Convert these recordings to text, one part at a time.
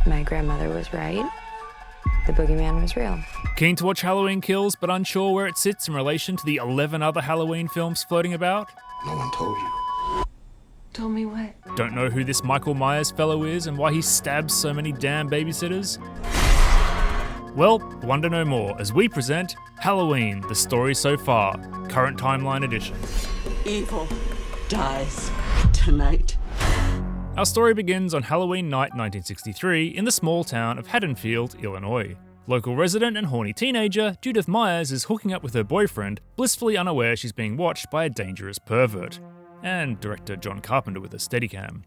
My grandmother was right. The boogeyman was real. Keen to watch Halloween Kills, but unsure where it sits in relation to the 11 other Halloween films floating about? No one told you. Told me what? Don't know who this Michael Myers fellow is and why he stabs so many damn babysitters? Well, wonder no more as we present Halloween, the story so far, current timeline edition. Evil dies tonight. Our story begins on Halloween night 1963 in the small town of Haddonfield, Illinois. Local resident and horny teenager Judith Myers is hooking up with her boyfriend, blissfully unaware she's being watched by a dangerous pervert. And director John Carpenter with a Steadicam.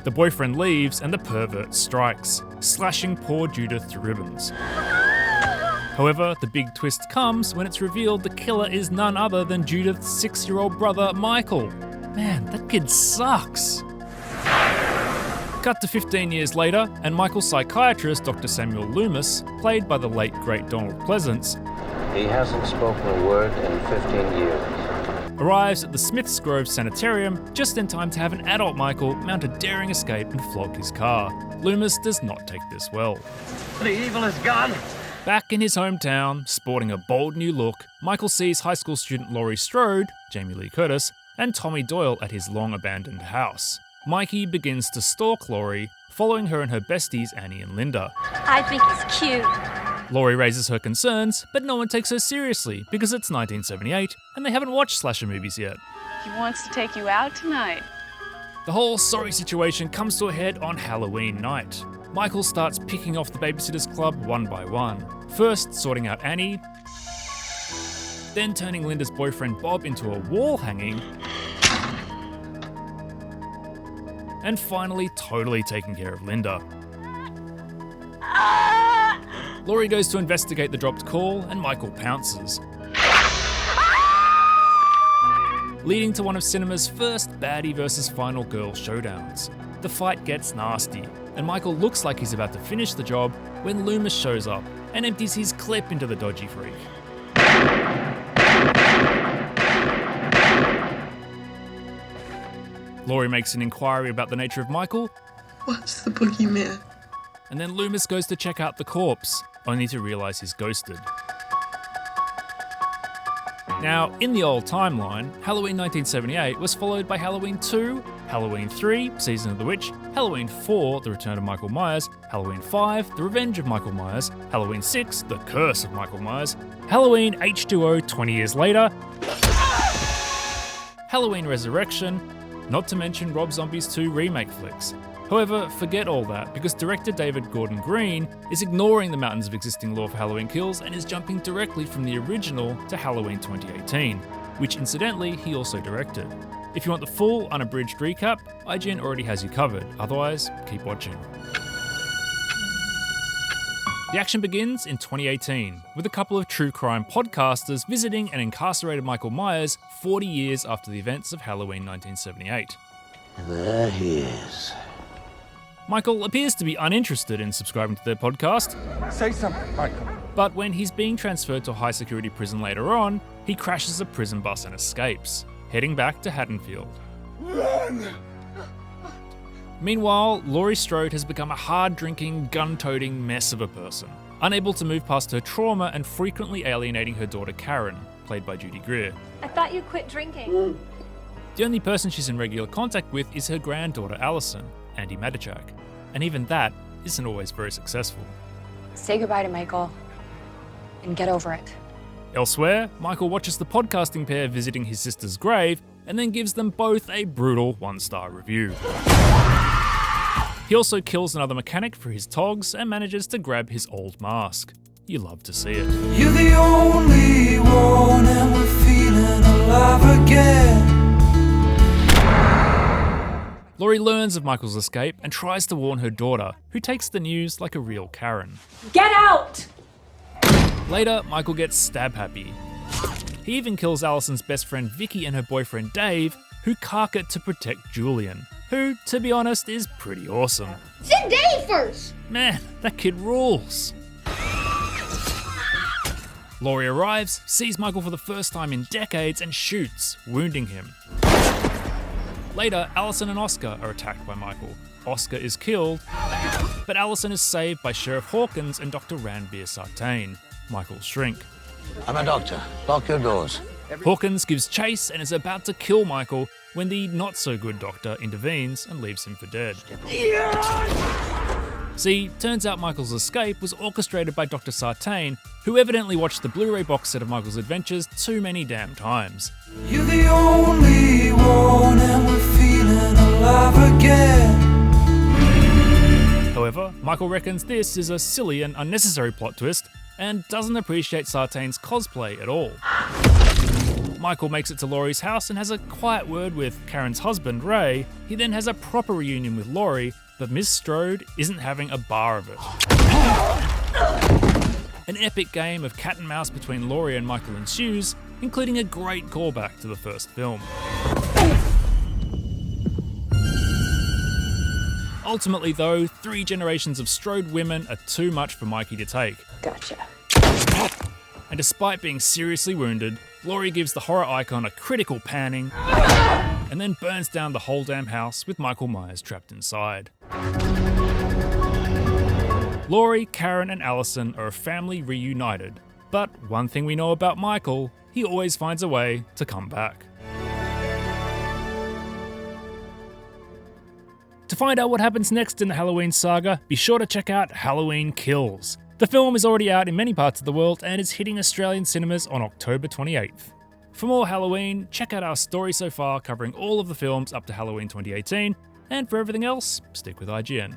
The boyfriend leaves and the pervert strikes, slashing poor Judith to ribbons. However, the big twist comes when it's revealed the killer is none other than Judith's 6-year-old brother, Michael. Man, that kid sucks. Cut to 15 years later, and Michael's psychiatrist, Dr. Samuel Loomis, played by the late great Donald Pleasance, he hasn't spoken a word in 15 years. Arrives at the Smiths Grove Sanitarium just in time to have an adult Michael mount a daring escape and flog his car. Loomis does not take this well. The evil is gone. Back in his hometown, sporting a bold new look, Michael sees high school student Laurie Strode, Jamie Lee Curtis, and Tommy Doyle at his long-abandoned house. Mikey begins to stalk Laurie, following her and her besties Annie and Linda. I think he's cute. Laurie raises her concerns, but no one takes her seriously because it's 1978 and they haven't watched slasher movies yet. He wants to take you out tonight. The whole sorry situation comes to a head on Halloween night. Michael starts picking off the Babysitters Club one by one, first sorting out Annie, then turning Linda's boyfriend Bob into a wall hanging, and finally totally taking care of Linda. Laurie goes to investigate the dropped call and Michael pounces, leading to one of cinema's first baddie versus final girl showdowns. The fight gets nasty, and Michael looks like he's about to finish the job when Loomis shows up and empties his clip into the dodgy freak. Laurie makes an inquiry about the nature of Michael. What's the boogeyman? And then Loomis goes to check out the corpse, only to realise he's ghosted. Now, in the old timeline, Halloween 1978 was followed by Halloween 2, Halloween 3, Season of the Witch, Halloween 4, The Return of Michael Myers, Halloween 5, The Revenge of Michael Myers, Halloween 6, The Curse of Michael Myers, Halloween H2O 20 years later, Halloween Resurrection, not to mention Rob Zombie's 2 remake flicks. However, forget all that, because director David Gordon Green is ignoring the mountains of existing lore for Halloween Kills and is jumping directly from the original to Halloween 2018, which incidentally he also directed. If you want the full, unabridged recap, IGN already has you covered, otherwise, keep watching. The action begins in 2018, with a couple of true crime podcasters visiting an incarcerated Michael Myers 40 years after the events of Halloween 1978. There he is. Michael appears to be uninterested in subscribing to their podcast. Say something, Michael. But when he's being transferred to a high-security prison later on, he crashes a prison bus and escapes, heading back to Haddonfield. Run! Meanwhile, Laurie Strode has become a hard-drinking, gun-toting mess of a person, unable to move past her trauma and frequently alienating her daughter Karen, played by Judy Greer. I thought you quit drinking. The only person she's in regular contact with is her granddaughter Allison, Andy Matichak, and even that isn't always very successful. Say goodbye to Michael and get over it. Elsewhere, Michael watches the podcasting pair visiting his sister's grave and then gives them both a brutal 1-star review. He also kills another mechanic for his togs and manages to grab his old mask. You love to see it. You're the only one and we're feeling alive again. Laurie learns of Michael's escape and tries to warn her daughter, who takes the news like a real Karen. Get out! Later, Michael gets stab happy. He even kills Allison's best friend Vicky and her boyfriend Dave, who cark it to protect Julian, who, to be honest, is pretty awesome. Send Dave first! Man, that kid rules. Laurie arrives, sees Michael for the first time in decades and shoots, wounding him. Later, Allison and Oscar are attacked by Michael, Oscar is killed, but Alison is saved by Sheriff Hawkins and Dr. Ranbir Sartain, Michael's shrink. I'm a doctor. Lock your doors. Hawkins gives chase and is about to kill Michael when the not-so-good doctor intervenes and leaves him for dead. See, turns out Michael's escape was orchestrated by Dr. Sartain, who evidently watched the Blu-ray box set of Michael's adventures too many damn times. You're the only one, and we're feeling alive again. However, Michael reckons this is a silly and unnecessary plot twist, and doesn't appreciate Sartain's cosplay at all. Michael makes it to Laurie's house and has a quiet word with Karen's husband, Ray. He then has a proper reunion with Laurie, but Miss Strode isn't having a bar of it. An epic game of cat and mouse between Laurie and Michael ensues, including a great callback to the first film. Ultimately though, 3 generations of Strode women are too much for Mikey to take. Gotcha. And despite being seriously wounded, Laurie gives the horror icon a critical panning, and then burns down the whole damn house with Michael Myers trapped inside. Laurie, Karen and Alison are a family reunited, but one thing we know about Michael, he always finds a way to come back. To find out what happens next in the Halloween saga, be sure to check out Halloween Kills. The film is already out in many parts of the world and is hitting Australian cinemas on October 28th. For more Halloween, check out our story so far covering all of the films up to Halloween 2018, and for everything else, stick with IGN.